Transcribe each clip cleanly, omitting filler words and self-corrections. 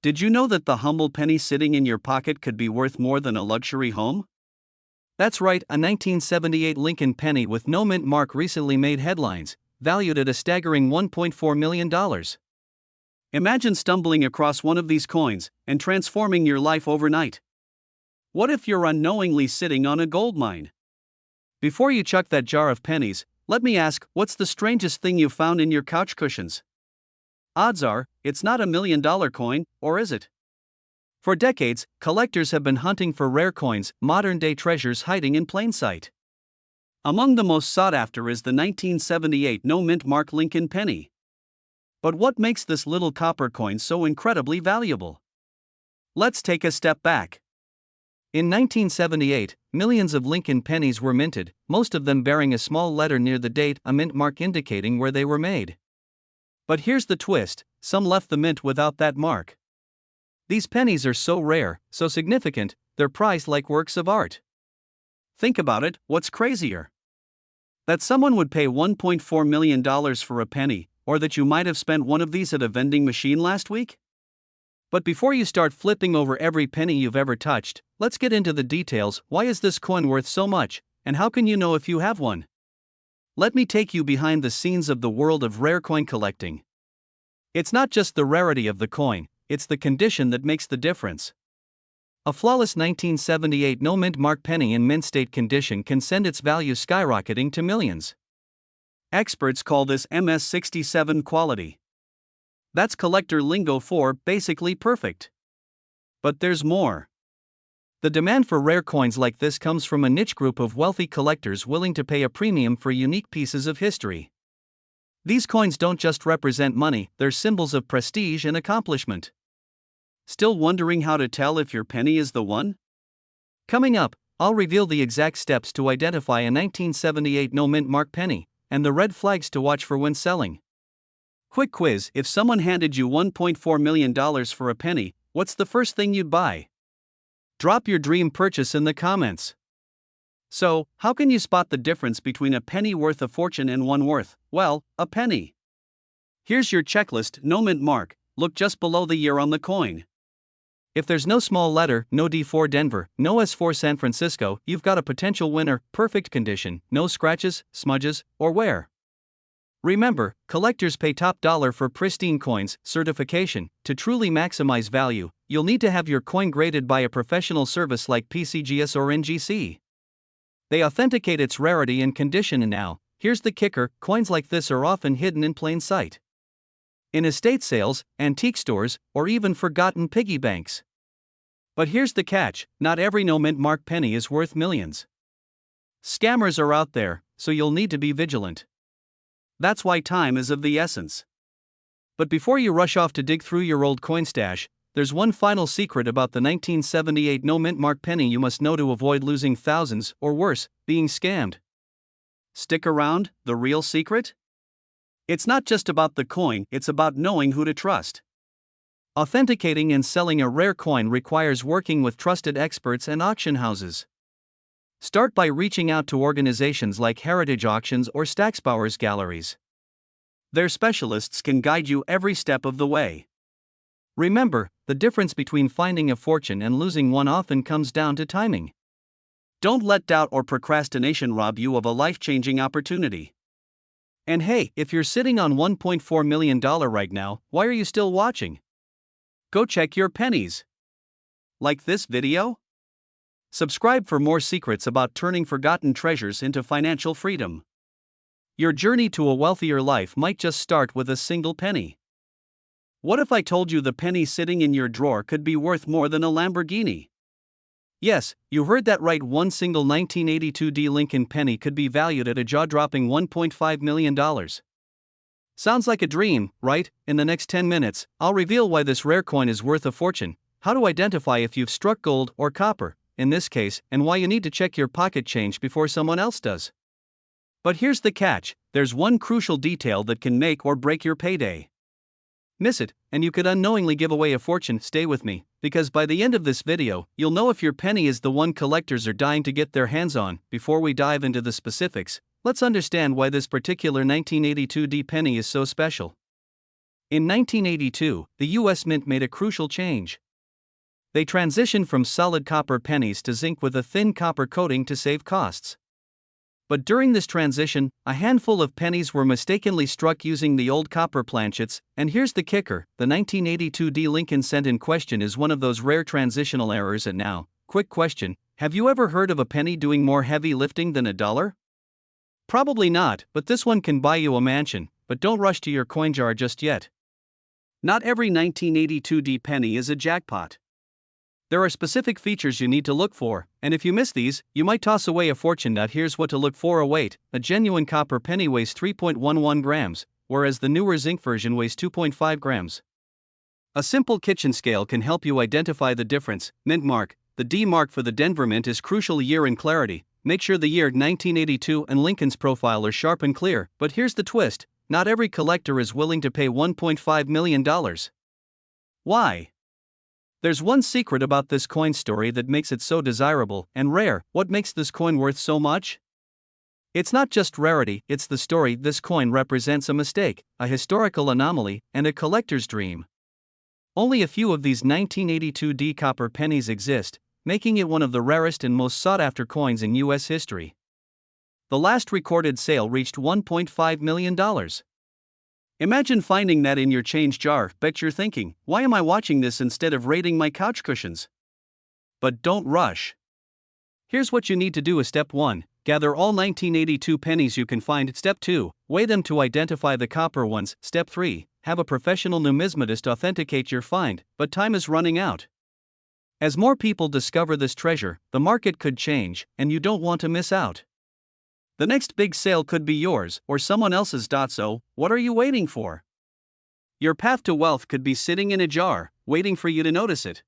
Did you know that the humble penny sitting in your pocket could be worth more than a luxury home? That's right, a 1978 Lincoln penny with no mint mark recently made headlines, valued at a staggering $1.4 million. Imagine stumbling across one of these coins and transforming your life overnight. What if you're unknowingly sitting on a gold mine? Before you chuck that jar of pennies, let me ask, what's the strangest thing you found in your couch cushions? Odds are, it's not a $1 million coin, or is it? For decades, collectors have been hunting for rare coins, modern-day treasures hiding in plain sight. Among the most sought after is the 1978 no-mint mark Lincoln penny. But what makes this little copper coin so incredibly valuable? Let's take a step back. In 1978, millions of Lincoln pennies were minted, most of them bearing a small letter near the date, a mint mark indicating where they were made. But here's the twist, some left the mint without that mark. These pennies are so rare, so significant, they're prized like works of art. Think about it, what's crazier? That someone would pay $1.4 million for a penny, or that you might have spent one of these at a vending machine last week? But before you start flipping over every penny you've ever touched, let's get into the details. Why is this coin worth so much, and how can you know if you have one? Let me take you behind the scenes of the world of rare coin collecting. It's not just the rarity of the coin, it's the condition that makes the difference. A flawless 1978 no-mint mark penny in mint state condition can send its value skyrocketing to millions. Experts call this MS67 quality. That's collector lingo for basically perfect. But there's more. The demand for rare coins like this comes from a niche group of wealthy collectors willing to pay a premium for unique pieces of history. These coins don't just represent money, they're symbols of prestige and accomplishment. Still wondering how to tell if your penny is the one? Coming up, I'll reveal the exact steps to identify a 1978 no-mint mark penny, and the red flags to watch for when selling. Quick quiz: if someone handed you $1.4 million for a penny, what's the first thing you'd buy? Drop your dream purchase in the comments. So, how can you spot the difference between a penny worth a fortune and one worth, well, a penny? Here's your checklist: no mint mark, look just below the year on the coin. If there's no small letter, no D for Denver, no S for San Francisco, you've got a potential winner. Perfect condition, no scratches, smudges, or wear. Remember, collectors pay top dollar for pristine coins. Certification: to truly maximize value, you'll need to have your coin graded by a professional service like PCGS or NGC. They authenticate its rarity and condition. And now, here's the kicker: coins like this are often hidden in plain sight. In estate sales, antique stores, or even forgotten piggy banks. But here's the catch: not every no-mint mark penny is worth millions. Scammers are out there, so you'll need to be vigilant. That's why time is of the essence. But before you rush off to dig through your old coin stash, there's one final secret about the 1978 no-mint mark penny you must know to avoid losing thousands, or worse, being scammed. Stick around, the real secret? It's not just about the coin, it's about knowing who to trust. Authenticating and selling a rare coin requires working with trusted experts and auction houses. Start by reaching out to organizations like Heritage Auctions or Stacksbauer's Galleries. Their specialists can guide you every step of the way. Remember, the difference between finding a fortune and losing one often comes down to timing. Don't let doubt or procrastination rob you of a life-changing opportunity. And hey, if you're sitting on $1.4 million right now, why are you still watching? Go check your pennies. Like this video? Subscribe for more secrets about turning forgotten treasures into financial freedom. Your journey to a wealthier life might just start with a single penny. What if I told you the penny sitting in your drawer could be worth more than a Lamborghini? Yes, you heard that right. One single 1982 D Lincoln penny could be valued at a jaw-dropping $1.5 million. Sounds like a dream, right? In the next 10 minutes, I'll reveal why this rare coin is worth a fortune, how to identify if you've struck gold or copper, in this case, and why you need to check your pocket change before someone else does. But here's the catch: there's one crucial detail that can make or break your payday. Miss it, and you could unknowingly give away a fortune. Stay with me, because by the end of this video, you'll know if your penny is the one collectors are dying to get their hands on. Before we dive into the specifics, let's understand why this particular 1982 D penny is so special. In 1982, the U.S. Mint made a crucial change. They transitioned from solid copper pennies to zinc with a thin copper coating to save costs. But during this transition, a handful of pennies were mistakenly struck using the old copper planchets, and here's the kicker: the 1982 D. Lincoln cent in question is one of those rare transitional errors. And now, quick question: have you ever heard of a penny doing more heavy lifting than a dollar? Probably not, but this one can buy you a mansion. But don't rush to your coin jar just yet. Not every 1982 D penny is a jackpot. There are specific features you need to look for, and if you miss these, you might toss away a fortune. Here's what to look for. A weight: a genuine copper penny weighs 3.11 grams, whereas the newer zinc version weighs 2.5 grams. A simple kitchen scale can help you identify the difference. Mint mark: the D mark for the Denver Mint is crucial. Year and clarity: make sure the year 1982 and Lincoln's profile are sharp and clear. But here's the twist: not every collector is willing to pay $1.5 million. Why? There's one secret about this coin story that makes it so desirable and rare. What makes this coin worth so much? It's not just rarity, it's the story. This coin represents a mistake, a historical anomaly, and a collector's dream. Only a few of these 1982 D copper pennies exist, making it one of the rarest and most sought-after coins in U.S. history. The last recorded sale reached $1.5 million. Imagine finding that in your change jar. Bet you're thinking, why am I watching this instead of raiding my couch cushions? But don't rush. Here's what you need to do. Step 1. Gather all 1982 pennies you can find. Step 2. Weigh them to identify the copper ones. Step 3. Have a professional numismatist authenticate your find. But time is running out. As more people discover this treasure, the market could change, and you don't want to miss out. The next big sale could be yours or someone else's. So, what are you waiting for? Your path to wealth could be sitting in a jar, waiting for you to notice it.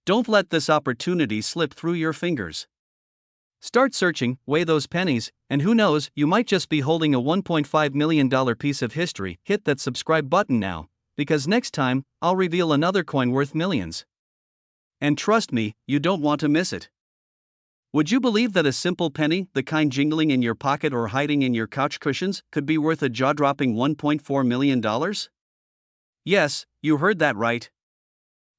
Don't let this opportunity slip through your fingers. Start searching, weigh those pennies, and who knows, you might just be holding a $1.5 million piece of history. Hit that subscribe button now, because next time, I'll reveal another coin worth millions. And trust me, you don't want to miss it. Would you believe that a simple penny, the kind jingling in your pocket or hiding in your couch cushions, could be worth a jaw-dropping $1.4 million? Yes, you heard that right.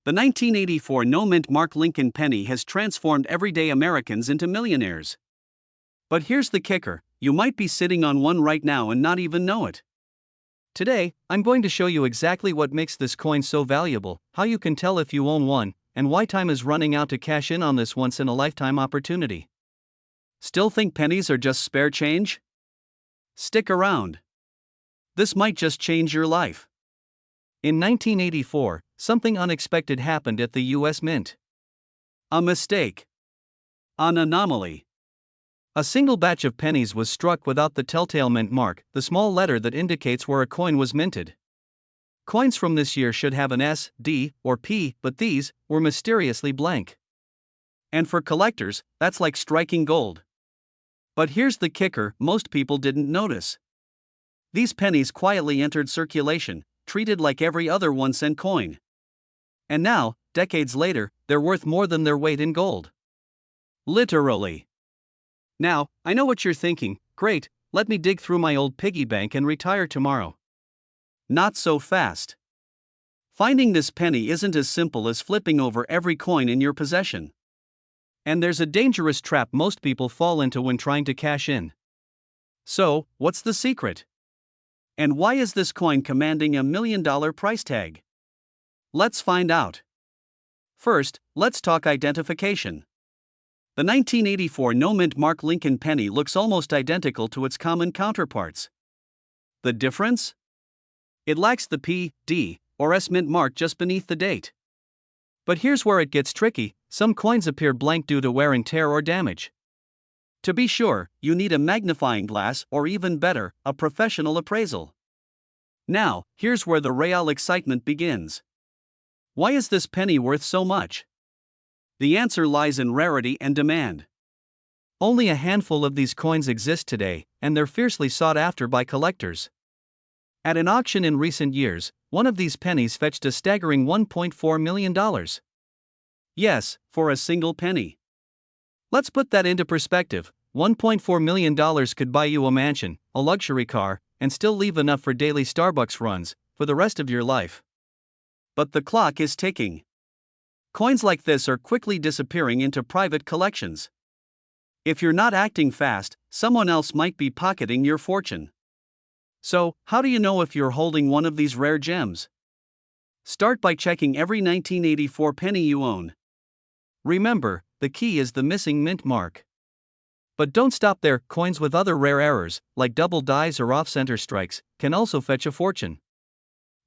The 1984 no-mint mark Lincoln penny has transformed everyday Americans into millionaires. But here's the kicker: you might be sitting on one right now and not even know it. Today, I'm going to show you exactly what makes this coin so valuable, how you can tell if you own one, and why time is running out to cash in on this once-in-a-lifetime opportunity. Still think pennies are just spare change? Stick around. This might just change your life. In 1984, something unexpected happened at the U.S. Mint. A mistake. An anomaly. A single batch of pennies was struck without the telltale mint mark, the small letter that indicates where a coin was minted. Coins from this year should have an S, D, or P, but these were mysteriously blank. And for collectors, that's like striking gold. But here's the kicker: most people didn't notice. These pennies quietly entered circulation, treated like every other 1-cent coin. And now, decades later, they're worth more than their weight in gold. Literally. Now, I know what you're thinking: great, let me dig through my old piggy bank and retire tomorrow. Not so fast. Finding this penny isn't as simple as flipping over every coin in your possession. And there's a dangerous trap most people fall into when trying to cash in. So, what's the secret? And why is this coin commanding $1 million price tag? Let's find out. First, let's talk identification. The 1984 no-mint mark Lincoln penny looks almost identical to its common counterparts. The difference? It lacks the P, D, or S mint mark just beneath the date. But here's where it gets tricky: some coins appear blank due to wear and tear or damage. To be sure, you need a magnifying glass or, even better, a professional appraisal. Now, here's where the real excitement begins. Why is this penny worth so much? The answer lies in rarity and demand. Only a handful of these coins exist today, and they're fiercely sought after by collectors. At an auction in recent years, one of these pennies fetched a staggering $1.4 million. Yes, for a single penny. Let's put that into perspective. $1.4 million could buy you a mansion, a luxury car, and still leave enough for daily Starbucks runs. for the rest of your life. But the clock is ticking. Coins like this are quickly disappearing into private collections. If you're not acting fast, someone else might be pocketing your fortune. So, how do you know if you're holding one of these rare gems? Start by checking every 1984 penny you own. Remember, the key is the missing mint mark. But don't stop there. Coins with other rare errors, like double dies or off-center strikes, can also fetch a fortune.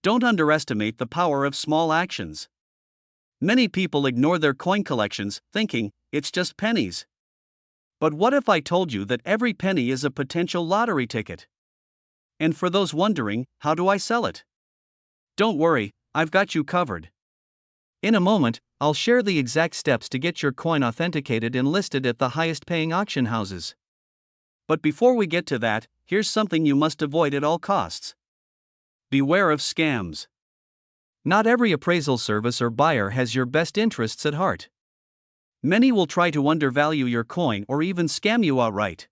Don't underestimate the power of small actions. Many people ignore their coin collections, thinking, it's just pennies. But what if I told you that every penny is a potential lottery ticket? And for those wondering, how do I sell it? Don't worry, I've got you covered. In a moment, I'll share the exact steps to get your coin authenticated and listed at the highest paying auction houses. But before we get to that, here's something you must avoid at all costs. Beware of scams. Not every appraisal service or buyer has your best interests at heart. Many will try to undervalue your coin or even scam you outright.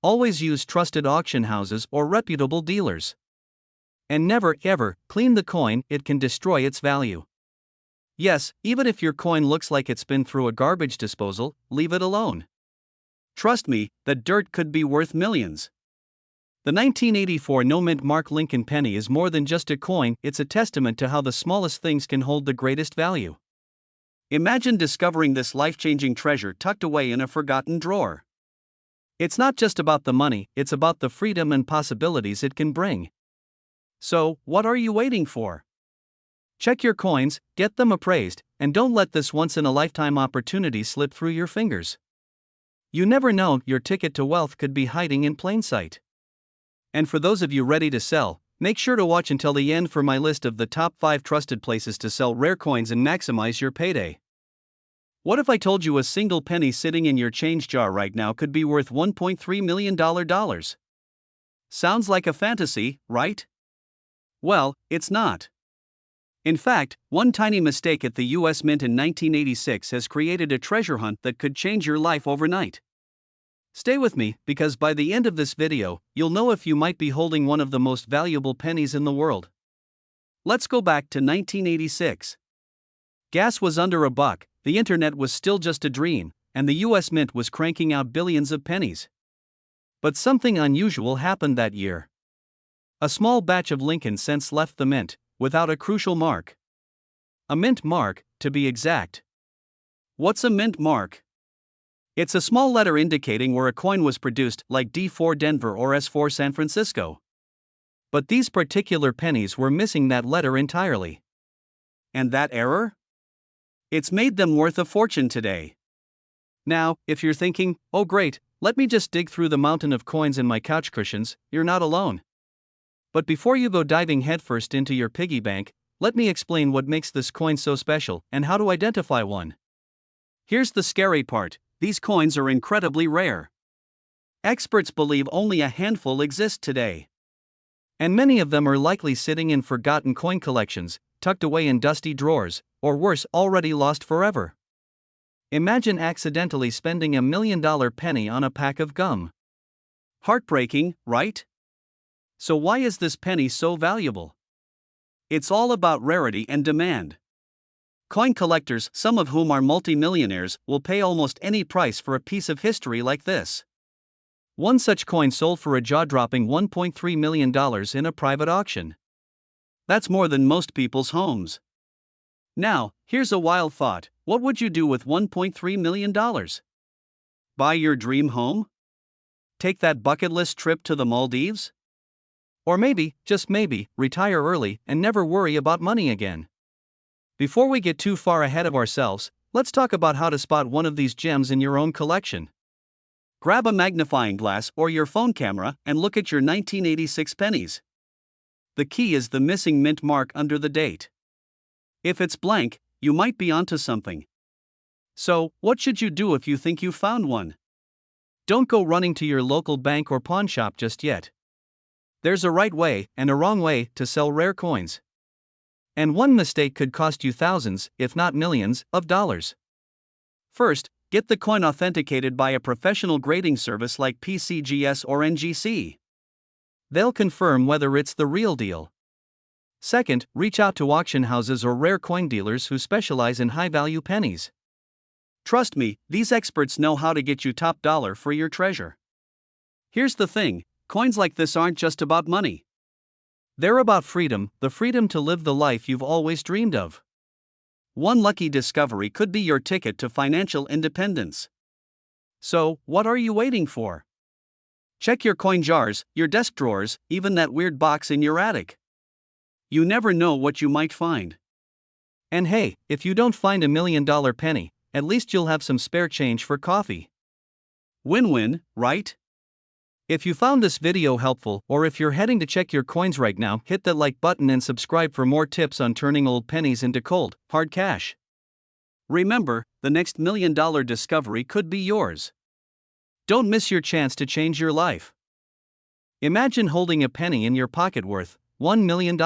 Always use trusted auction houses or reputable dealers. And never, ever, clean the coin, it can destroy its value. Yes, even if your coin looks like it's been through a garbage disposal, leave it alone. Trust me, the dirt could be worth millions. The 1984 no mint mark Lincoln penny is more than just a coin, it's a testament to how the smallest things can hold the greatest value. Imagine discovering this life-changing treasure tucked away in a forgotten drawer. It's not just about the money, it's about the freedom and possibilities it can bring. So, what are you waiting for? Check your coins, get them appraised, and don't let this once-in-a-lifetime opportunity slip through your fingers. You never know, your ticket to wealth could be hiding in plain sight. And for those of you ready to sell, make sure to watch until the end for my list of the top 5 trusted places to sell rare coins and maximize your payday. What if I told you a single penny sitting in your change jar right now could be worth $1.3 million? Sounds like a fantasy, right? Well, it's not. In fact, one tiny mistake at the US Mint in 1986 has created a treasure hunt that could change your life overnight. Stay with me, because by the end of this video, you'll know if you might be holding one of the most valuable pennies in the world. Let's go back to 1986. Gas was under $1, the internet was still just a dream, and the US Mint was cranking out billions of pennies. But something unusual happened that year. A small batch of Lincoln cents left the mint, without a crucial mark. A mint mark, to be exact. What's a mint mark? It's a small letter indicating where a coin was produced, like D4 Denver or S4 San Francisco. But these particular pennies were missing that letter entirely. And that error? It's made them worth a fortune today. Now, if you're thinking, oh great, let me just dig through the mountain of coins in my couch cushions, you're not alone. But before you go diving headfirst into your piggy bank, let me explain what makes this coin so special and how to identify one. Here's the scary part, these coins are incredibly rare. Experts believe only a handful exist today. And many of them are likely sitting in forgotten coin collections, tucked away in dusty drawers, or worse, already lost forever. Imagine accidentally spending $1 million penny on a pack of gum. Heartbreaking, right? So why is this penny so valuable? It's all about rarity and demand. Coin collectors, some of whom are multimillionaires, will pay almost any price for a piece of history like this. One such coin sold for a jaw-dropping $1.3 million in a private auction. That's more than most people's homes. Now, here's a wild thought, what would you do with $1.3 million? Buy your dream home? Take that bucket list trip to the Maldives? Or maybe, just maybe, retire early and never worry about money again. Before we get too far ahead of ourselves, let's talk about how to spot one of these gems in your own collection. Grab a magnifying glass or your phone camera and look at your 1986 pennies. The key is the missing mint mark under the date. If it's blank, you might be onto something. So, what should you do if you think you found one? Don't go running to your local bank or pawn shop just yet. There's a right way and a wrong way to sell rare coins. And one mistake could cost you thousands, if not millions, of dollars. First, get the coin authenticated by a professional grading service like PCGS or NGC. They'll confirm whether it's the real deal. Second, reach out to auction houses or rare coin dealers who specialize in high-value pennies. Trust me, these experts know how to get you top dollar for your treasure. Here's the thing, coins like this aren't just about money. They're about freedom, the freedom to live the life you've always dreamed of. One lucky discovery could be your ticket to financial independence. So, what are you waiting for? Check your coin jars, your desk drawers, even that weird box in your attic. You never know what you might find. And hey, if you don't find $1 million penny, at least you'll have some spare change for coffee. Win-win, right? If you found this video helpful, or if you're heading to check your coins right now, hit that like button and subscribe for more tips on turning old pennies into cold, hard cash. Remember, the next $1 million discovery could be yours. Don't miss your chance to change your life. Imagine holding a penny in your pocket worth $1 million.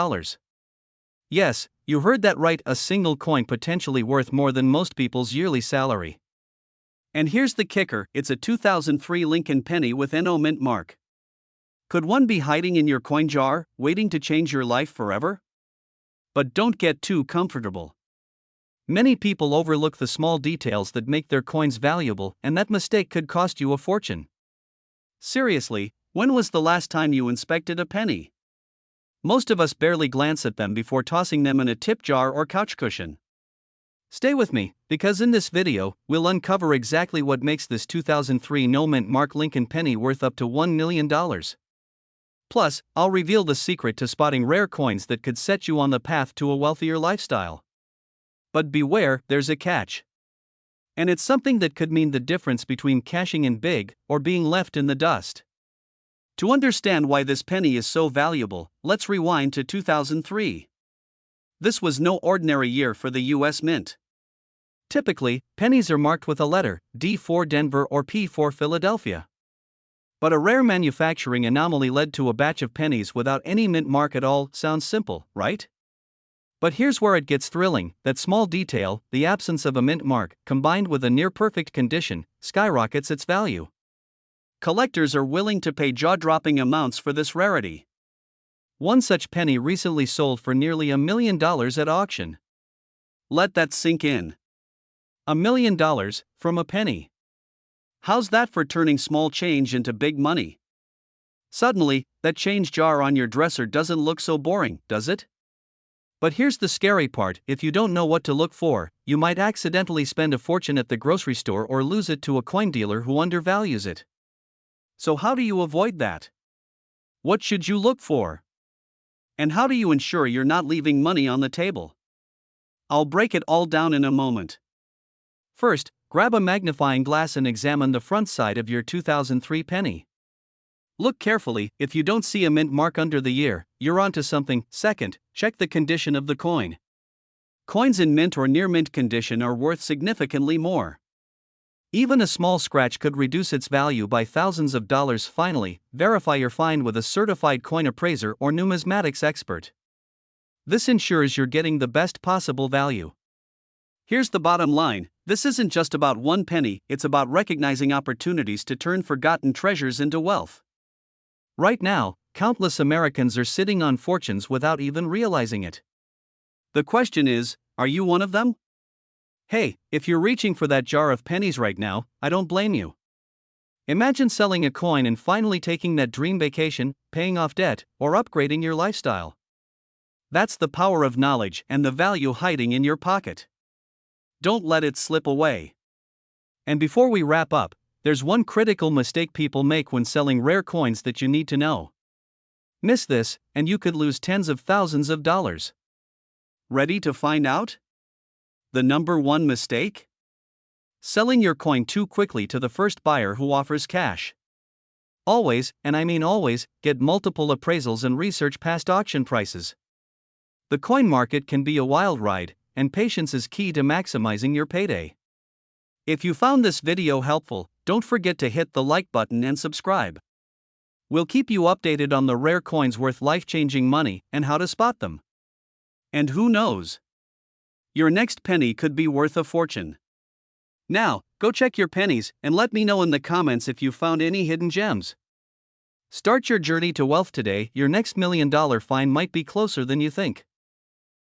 Yes, you heard that right, a single coin potentially worth more than most people's yearly salary. And here's the kicker, it's a 2003 Lincoln penny with NO mint mark. Could one be hiding in your coin jar, waiting to change your life forever? But don't get too comfortable. Many people overlook the small details that make their coins valuable, and that mistake could cost you a fortune. Seriously, when was the last time you inspected a penny? Most of us barely glance at them before tossing them in a tip jar or couch cushion. Stay with me, because in this video, we'll uncover exactly what makes this 2003 no mint mark Lincoln penny worth up to $1 million. Plus, I'll reveal the secret to spotting rare coins that could set you on the path to a wealthier lifestyle. But beware, there's a catch. And it's something that could mean the difference between cashing in big or being left in the dust. To understand why this penny is so valuable, let's rewind to 2003. This was no ordinary year for the US Mint. Typically, pennies are marked with a letter, D for Denver or P for Philadelphia. But a rare manufacturing anomaly led to a batch of pennies without any mint mark at all. Sounds simple, right? But here's where it gets thrilling, that small detail, the absence of a mint mark, combined with a near-perfect condition, skyrockets its value. Collectors are willing to pay jaw-dropping amounts for this rarity. One such penny recently sold for nearly $1 million at auction. Let that sink in. $1 million from a penny. How's that for turning small change into big money? Suddenly, that change jar on your dresser doesn't look so boring, does it? But here's the scary part, if you don't know what to look for, you might accidentally spend a fortune at the grocery store or lose it to a coin dealer who undervalues it. So how do you avoid that? What should you look for? And how do you ensure you're not leaving money on the table? I'll break it all down in a moment. First, grab a magnifying glass and examine the front side of your 2003 penny. Look carefully, if you don't see a mint mark under the year, you're onto something. Second, check the condition of the coin. Coins in mint or near mint condition are worth significantly more. Even a small scratch could reduce its value by thousands of dollars. Finally, verify your find with a certified coin appraiser or numismatics expert. This ensures you're getting the best possible value. Here's the bottom line, this isn't just about one penny, it's about recognizing opportunities to turn forgotten treasures into wealth. Right now, countless Americans are sitting on fortunes without even realizing it. The question is, are you one of them? Hey, if you're reaching for that jar of pennies right now, I don't blame you. Imagine selling a coin and finally taking that dream vacation, paying off debt, or upgrading your lifestyle. That's the power of knowledge and the value hiding in your pocket. Don't let it slip away. And before we wrap up, there's one critical mistake people make when selling rare coins that you need to know. Miss this, and you could lose tens of thousands of dollars. Ready to find out? The number one mistake? Selling your coin too quickly to the first buyer who offers cash. Always, and I mean always, get multiple appraisals and research past auction prices. The coin market can be a wild ride, and patience is key to maximizing your payday. If you found this video helpful, don't forget to hit the like button and subscribe. We'll keep you updated on the rare coins worth life-changing money and how to spot them. And who knows? Your next penny could be worth a fortune. Now, go check your pennies and let me know in the comments if you found any hidden gems. Start your journey to wealth today. Your next $1 million find might be closer than you think.